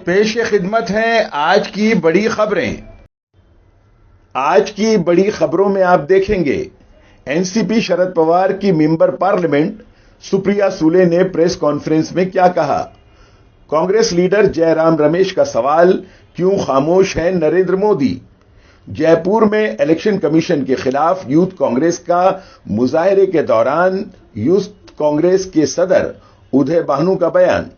पेश खिदमत हैं आज की बड़ी खबरें। आज की बड़ी खबरों में आप देखेंगे, एनसीपी शरद पवार की मेंबर पार्लियामेंट सुप्रिया सुले ने प्रेस कॉन्फ्रेंस में क्या कहा। कांग्रेस लीडर जयराम रमेश का सवाल, क्यों खामोश हैं नरेंद्र मोदी। जयपुर में इलेक्शन कमीशन के खिलाफ यूथ कांग्रेस का मुजाहरे के दौरान यूथ कांग्रेस के सदर उदय भानु का बयान।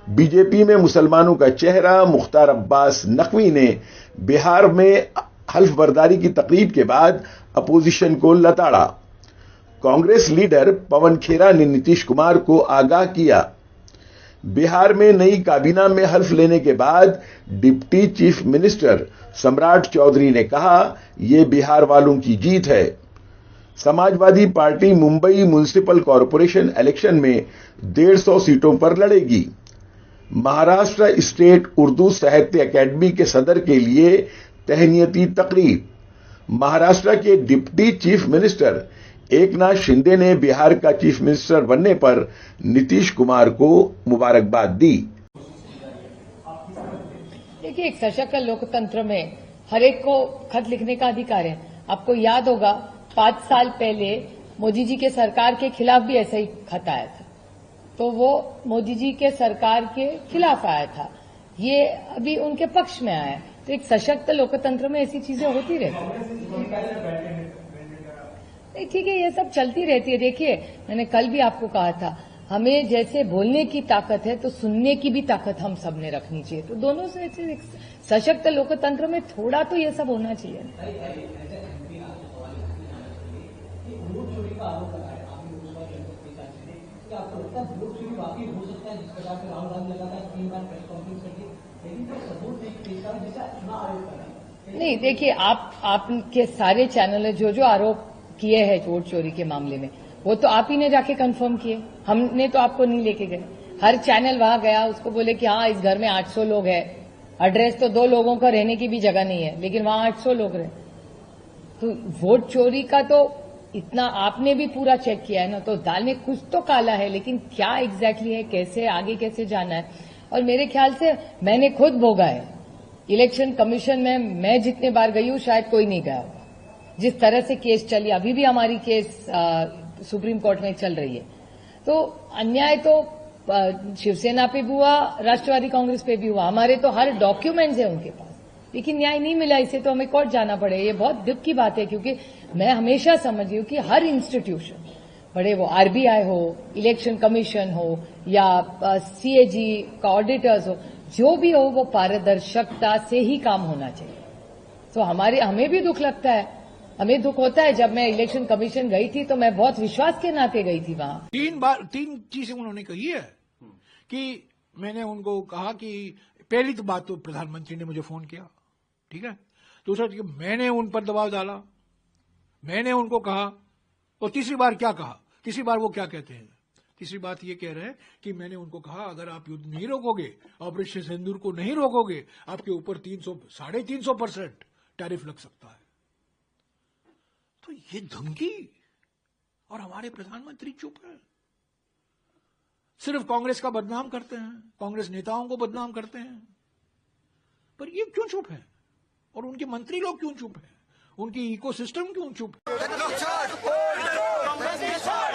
बीजेपी में मुसलमानों का चेहरा मुख्तार अब्बास नकवी ने बिहार में हल्फ बर्दारी की तकरीब के बाद अपोजिशन को लताड़ा। कांग्रेस लीडर पवन खेरा ने नीतीश कुमार को आगाह किया। बिहार में नई काबीना में हल्फ लेने के बाद डिप्टी चीफ मिनिस्टर सम्राट चौधरी ने कहा, यह बिहार वालों की जीत है। Samajwadi party Mumbai municipal corporation election में 150 सीटों पर लड़ेगी। महाराष्ट्र स्टेट उर्दू साहित्य अकेडमी के सदर के लिए तहनीती तकरीब। महाराष्ट्र के deputy chief minister Eknath Shinde ने बिहार का चीफ मिनिस्टर बनने पर नीतीश कुमार को मुबारकबाद दी। देखिए, एक सशक्त लोकतंत्र में हर एक को खत लिखने का अधिकार है। आपको याद होगा 5 साल पहले मोदी जी के सरकार के खिलाफ भी ऐसा ही खत आया था, तो वो मोदी जी के सरकार के खिलाफ आया था, ये अभी उनके पक्ष में आया है। तो एक सशक्त लोकतंत्र में ऐसी चीजें होती रहती है। नहीं, ठीक है, ये सब चलती रहती है। देखिए, मैंने कल भी आपको कहा था, हमें जैसे बोलने की ताकत है तो सुनने की भी ताकत हम सब ने रखनी चाहिए। तो दोनों से एक सशक्त लोकतंत्र में थोड़ा तो ये सब होना चाहिए। नहीं, देखिए, आपके सारे चैनल ने जो आरोप किए हैं वोट चोरी के मामले में, वो तो आप ही ने जाके कंफर्म किए, हमने तो आपको नहीं लेके गए। हर चैनल वहां गया, उसको बोले कि हाँ, इस घर में 800 लोग हैं, एड्रेस तो 2 लोगों का रहने की भी जगह नहीं है, लेकिन वहां 800 लोग रहे। तो वोट चोरी का तो इतना आपने भी पूरा चेक किया है ना, तो दाल में कुछ तो काला है, लेकिन क्या एग्जैक्टली है, कैसे आगे कैसे जाना है। और मेरे ख्याल से मैंने खुद भोगा है इलेक्शन कमीशन में, मैं जितने बार गई हूं शायद कोई नहीं गया होगा। जिस तरह से केस चली, अभी भी हमारी केस सुप्रीम कोर्ट में चल रही है, तो अन्याय तो शिवसेना पे भी हुआ, राष्ट्रवादी कांग्रेस पे भी हुआ। हमारे तो हर डॉक्यूमेंट्स है उनके पास, लेकिन न्याय नहीं मिला, इसे तो हमें कोर्ट जाना पड़े। ये बहुत दुख की बात है, क्योंकि मैं हमेशा समझी हूं कि हर इंस्टीट्यूशन, बड़े वो आरबीआई हो, इलेक्शन कमीशन हो या सीएजी का ऑडिटर्स हो, जो भी हो, वो पारदर्शिता से ही काम होना चाहिए। तो हमें भी दुख लगता है, हमें दुख होता है। जब मैं इलेक्शन कमीशन गई थी तो मैं बहुत विश्वास के नाते गई थी वहां। 3 चीजें उन्होंने कही है कि मैंने उनको कहा कि पहली तो बात तो प्रधानमंत्री ने मुझे फोन किया, ठीक है। दूसरा, मैंने उन पर दबाव डाला, मैंने उनको कहा। और तीसरी बार क्या कहा, तीसरी बार वो क्या कहते हैं, तीसरी बात ये कह रहे हैं कि मैंने उनको कहा, अगर आप युद्ध नहीं रोकोगे, ऑपरेशन सिंदूर को नहीं रोकोगे, आपके ऊपर 300-350% टैरिफ लग सकता है। तो ये धमकी, और हमारे प्रधानमंत्री चुप है, सिर्फ कांग्रेस का बदनाम करते हैं, कांग्रेस नेताओं को बदनाम करते हैं। पर ये क्यों चुप है, और उनके मंत्री लोग क्यों चुप है, उनकी इकोसिस्टम क्यों चुप है।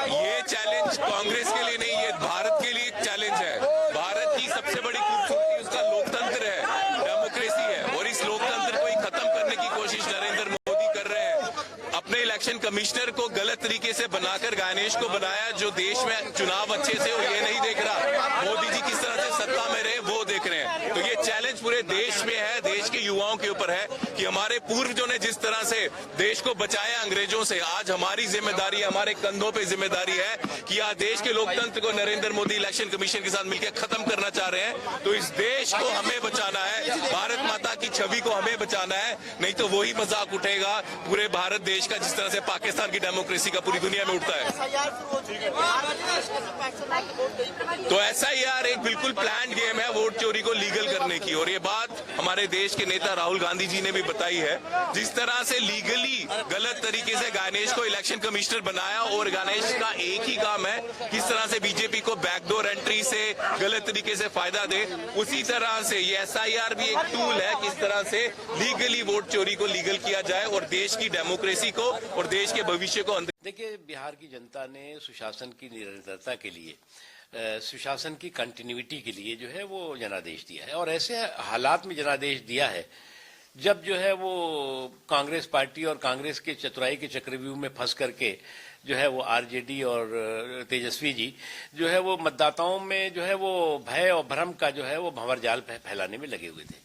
ये चैलेंज कांग्रेस के लिए नहीं, ये भारत के लिए एक चैलेंज है। भारत की सबसे बड़ी खूबसूरती उसका लोकतंत्र है, डेमोक्रेसी है, और इस लोकतंत्र को ही खत्म करने की कोशिश नरेंद्र मोदी कर रहे हैं। अपने इलेक्शन कमिश्नर को गलत तरीके से बनाकर गणेश को बनाया, जो देश में चुनाव अच्छे से हो ये नहीं देख रहा, मोदी जी किस तरह से सत्ता में रहे वो देख रहे हैं। तो ये चैलेंज पूरे देश में है, देश के युवाओं के ऊपर है कि हमारे पूर्वजों ने जिस तरह से देश को बचाया अंग्रेजों से, आज हमारी जिम्मेदारी, हमारे कंधों पे जिम्मेदारी है कि आज देश के लोकतंत्र को नरेंद्र मोदी इलेक्शन कमीशन के साथ मिलकर खत्म करना चाह रहे हैं। तो इस देश को हमें बचाना है, भारत माता की छवि को हमें बचाना है, नहीं तो वही मजाक उठेगा पूरे भारत देश का जिस तरह से पाकिस्तान की डेमोक्रेसी का पूरी दुनिया में उठता है। तो SIR एक बिल्कुल प्लान्ड गेम है वोट चोरी को लीगल करने की, और ये बात हमारे देश के नेता राहुल गांधी जी ने भी बताई है। जिस तरह से लीगली गलत तरीके से गणेश को इलेक्शन कमिश्नर बनाया और गणेश का एक ही काम है किस तरह से बीजेपी को बैकडोर एंट्री से गलत तरीके से फायदा दे, उसी तरह से ये SIR भी एक टूल है किस तरह से लीगली वोट चोरी को लीगल किया जाए और देश की डेमोक्रेसी को और देश के भविष्य को। देखिए, बिहार की जनता ने सुशासन की निरंतरता के लिए, सुशासन की कंटिन्यूटी के लिए जो है वो जनादेश दिया है, और ऐसे हालात में जनादेश दिया है जब जो है वो कांग्रेस पार्टी और कांग्रेस के चतुराई के चक्रव्यूह में फंस करके जो है वो आरजेडी और तेजस्वी जी जो है वो मतदाताओं में जो है वो भय और भ्रम का जो है वो भंवर जाल फैलाने में लगे हुए थे।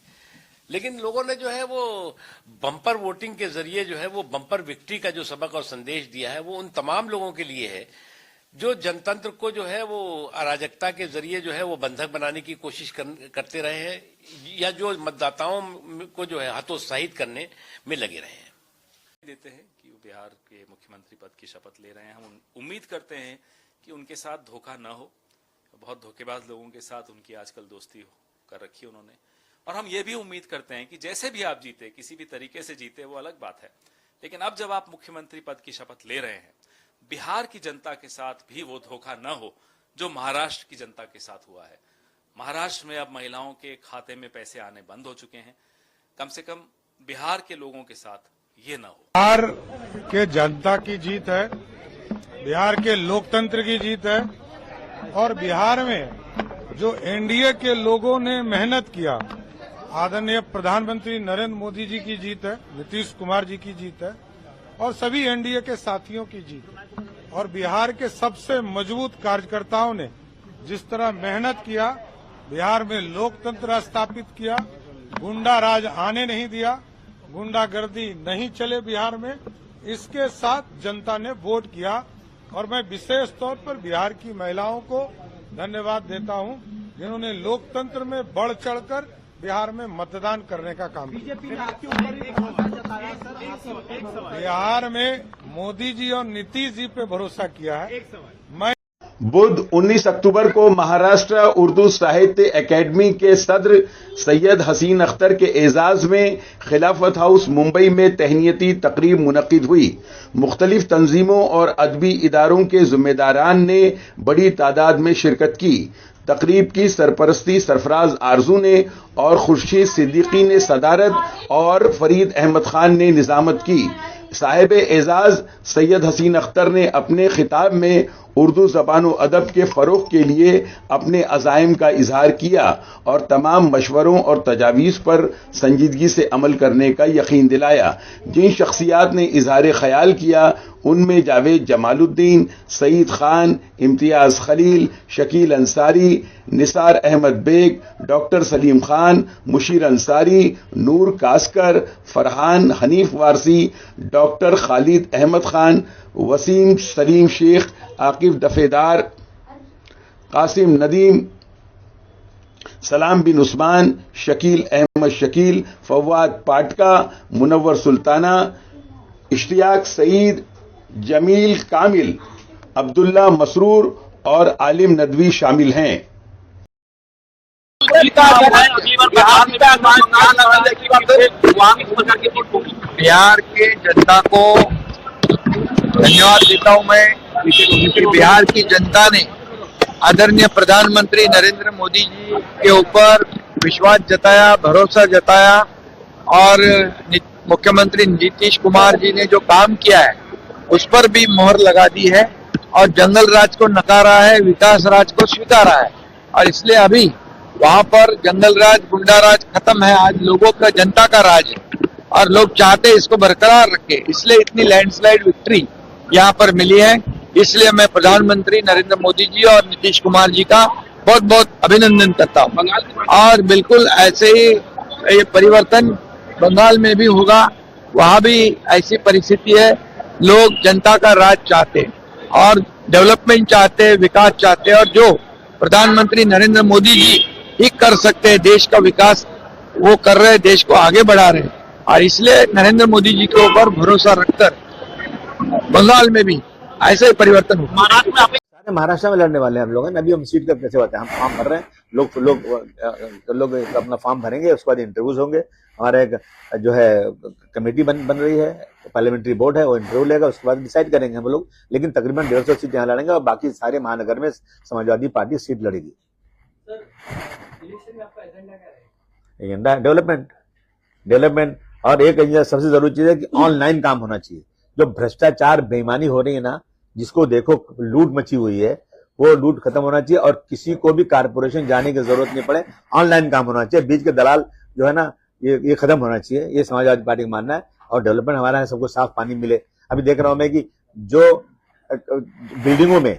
लेकिन लोगों ने जो है वो बम्पर वोटिंग के जरिए जो है वो बम्पर विक्ट्री का जो सबक और संदेश दिया है वो उन तमाम लोगों के लिए है जो जनतंत्र को जो है वो अराजकता के जरिए जो है वो बंधक बनाने की कोशिश करते रहे हैं या जो मतदाताओं को जो है हतोत्साहित करने में लगे रहे हैं। देते हैं कि वो बिहार के मुख्यमंत्री पद की शपथ ले रहे हैं। हम उम्मीद करते हैं कि उनके साथ धोखा न हो। बहुत धोखेबाज लोगों के साथ उनकी आजकल दोस्ती कर रखी है उन्होंने, और हम ये भी उम्मीद करते हैं कि जैसे भी आप जीते, किसी भी तरीके से जीते, वो अलग बात है, लेकिन अब जब आप मुख्यमंत्री पद की शपथ ले रहे हैं, बिहार की जनता के साथ भी वो धोखा न हो जो महाराष्ट्र की जनता के साथ हुआ है। महाराष्ट्र में अब महिलाओं के खाते में पैसे आने बंद हो चुके हैं। कम से कम बिहार के लोगों के साथ ये न हो। बिहार के जनता की जीत है, बिहार के लोकतंत्र की जीत है, और बिहार में जो एनडीए के लोगों ने मेहनत किया, आदरणीय प्रधानमंत्री नरेंद्र मोदी जी की जीत है, नीतीश कुमार जी की जीत है, और सभी एनडीए के साथियों की जीत है। और बिहार के सबसे मजबूत कार्यकर्ताओं ने जिस तरह मेहनत किया, बिहार में लोकतंत्र स्थापित किया, गुंडा राज आने नहीं दिया, गुंडागर्दी नहीं चले बिहार में, इसके साथ जनता ने वोट किया। और मैं विशेष तौर पर बिहार की महिलाओं को धन्यवाद देता हूं जिन्होंने लोकतंत्र में बढ़ चढ़कर बिहार में मतदान करने का काम किया। बिहार में मोदी जी और नीतीश जी पे भरोसा किया है। मैं बुध 19 अक्टूबर को महाराष्ट्र उर्दू साहित्य एकेडमी के सदर सैयद हसीन अख्तर के एजाज में खिलाफत हाउस मुंबई में तहनीती तकरीब मुनक्किद हुई। मुख्तलिफ तंजीमों और अदबी इदारों के जिम्मेदारान ने बड़ी तादाद में शिरकत की। तकरीब की सरपरस्ती सरफराज आरजू ने और खुर्शीद सिद्दीकी ने सदारत और फरीद अहमद खान ने निजामत की। साहिब एजाज सैयद हसीन अख्तर ने अपने खिताब में उर्दू ज़बान व अदब के फ़रोग़ के लिए अपने अज़ाइम का इजहार किया और तमाम मशवरों और तजावीज़ पर संजीदगी से अमल करने का यकीन दिलाया। जिन शख्सियात ने इजहार ख्याल किया उनमें जावेद जमालुद्दीन, सईद खान, इम्तियाज़ खलील, शकील अंसारी, निसार अहमद बेग, डॉक्टर सलीम खान, मुशीर अंसारी, नूर कास्कर, फरहान हनीफ वारसी, डॉक्टर खालिद अहमद खान, वसीम सलीम शेख, आकिफ दफेदार, कासिम नदीम, सलाम बिन उस्मान, शकील अहमद शकील, फवाद पाटका, मुनव्वर सुल्ताना, इश्तियाक सईद, जमील कामिल, अब्दुल्ला मसरूर और आलिम नदवी शामिल हैं। बिहार के जनता को धन्यवाद देता हूं मैं कि बिहार की जनता ने आदरणीय प्रधानमंत्री नरेंद्र मोदी जी के ऊपर विश्वास जताया, भरोसा जताया, और मुख्यमंत्री नीतीश कुमार जी ने जो काम किया है उस पर भी मोहर लगा दी है और जंगल राज को नकारा है, विकास राज को स्वीकारा है। और इसलिए अभी वहां पर जंगल राज, गुंडा राज खत्म है। आज लोगों का, जनता का राज है और लोग चाहते इसको बरकरार रखे, इसलिए इतनी लैंडस्लाइड विक्ट्री यहाँ पर मिली है। इसलिए मैं प्रधानमंत्री नरेंद्र मोदी जी और नीतीश कुमार जी का बहुत बहुत अभिनंदन करता हूँ। और बिल्कुल ऐसे ही ये परिवर्तन बंगाल में भी होगा, वहां भी ऐसी परिस्थिति है। लोग जनता का राज चाहते हैं और डेवलपमेंट चाहते हैं, विकास चाहते हैं, और जो प्रधानमंत्री नरेंद्र मोदी जी ही कर सकते हैं देश का विकास, वो कर रहे हैं, देश को आगे बढ़ा रहे हैं। और इसलिए नरेंद्र मोदी जी के ऊपर भरोसा रखकर बंगाल में भी ऐसे परिवर्तन हो। महाराष्ट्र में लड़ने वाले हैं हम लोग हैं, अभी हम सीट का कैसे होता है, हम फॉर्म भर रहे हैं, लोग अपना फॉर्म भरेंगे, उसके बाद इंटरव्यूज होंगे। हमारा एक जो है कमेटी बन रही है, पार्लियामेंट्री बोर्ड है, वो इंटरव्यू लेगा, उसके बाद डिसाइड करेंगे हम लोग। लेकिन तकरीबन 150 सीट यहाँ लड़ेंगे और बाकी सारे महानगर में समाजवादी पार्टी सीट लड़ेगी। एजेंडा डेवलपमेंट और एक सबसे जरूरी चीज है कि ऑनलाइन काम होना चाहिए। जो भ्रष्टाचार बेईमानी हो रही है ना, जिसको देखो लूट मची हुई है, वो लूट खत्म होना चाहिए और किसी को भी कारपोरेशन जाने की जरूरत नहीं पड़े, ऑनलाइन काम होना चाहिए। बीच के दलाल जो है ना, ये खत्म होना चाहिए, ये समाजवादी पार्टी का मानना है। और डेवलपमेंट हमारा है, सबको साफ पानी मिले। अभी देख रहा हूं मैं कि जो बिल्डिंगों में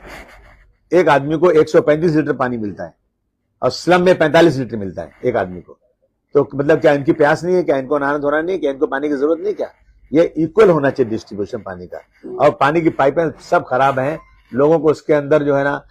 एक आदमी को 135 लीटर पानी मिलता है और स्लम में 45 लीटर मिलता है एक आदमी को, तो मतलब क्या इनकी प्यास नहीं है क्या, इनको नहाना धोना नहीं है क्या, इनको पानी की जरूरत नहीं क्या? ये इक्वल होना चाहिए डिस्ट्रीब्यूशन पानी का। और पानी की पाइपें सब खराब हैं, लोगों को उसके अंदर जो है ना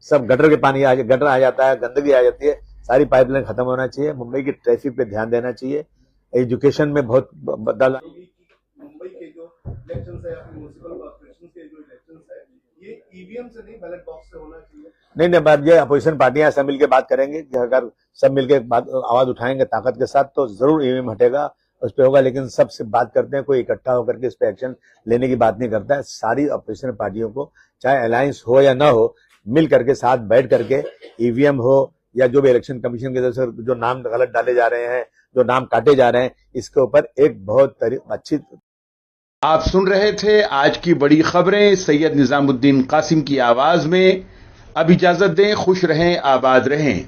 सब गटर आ जाता है, गंदगी आ जाती है, सारी पाइपलाइन खत्म होना चाहिए। मुंबई की ट्रैफिक पे ध्यान देना चाहिए, एजुकेशन में बहुत बदलाव। मुंबई के जो इलेक्शन है, म्युनिसिपल कॉर्पोरेशन के जो इलेक्शन है, ये ईवीएम से नहीं बैलेट बॉक्स से होना चाहिए। नहीं, ये अपोजिशन पार्टियां सब मिलकर बात करेंगे कि अगर सब मिलकर आवाज उठाएंगे ताकत के साथ तो जरूर ईवीएम हटेगा, उस पर होगा। लेकिन सबसे बात करते हैं, कोई इकट्ठा होकर के इस पे एक्शन लेने की बात नहीं करता है। सारी अपोजिशन पार्टियों को, चाहे अलायंस हो या ना हो, मिल करके साथ बैठ करके ईवीएम हो या जो भी इलेक्शन कमीशन की तरफ से जो नाम गलत डाले जा रहे हैं, जो नाम काटे जा रहे हैं, इसके ऊपर एक बहुत अच्छी। आप सुन रहे थे आज की बड़ी खबरें सैयद निजामुद्दीन कासिम की आवाज में। अब इजाजत दें, खुश रहें, आबाद रहें।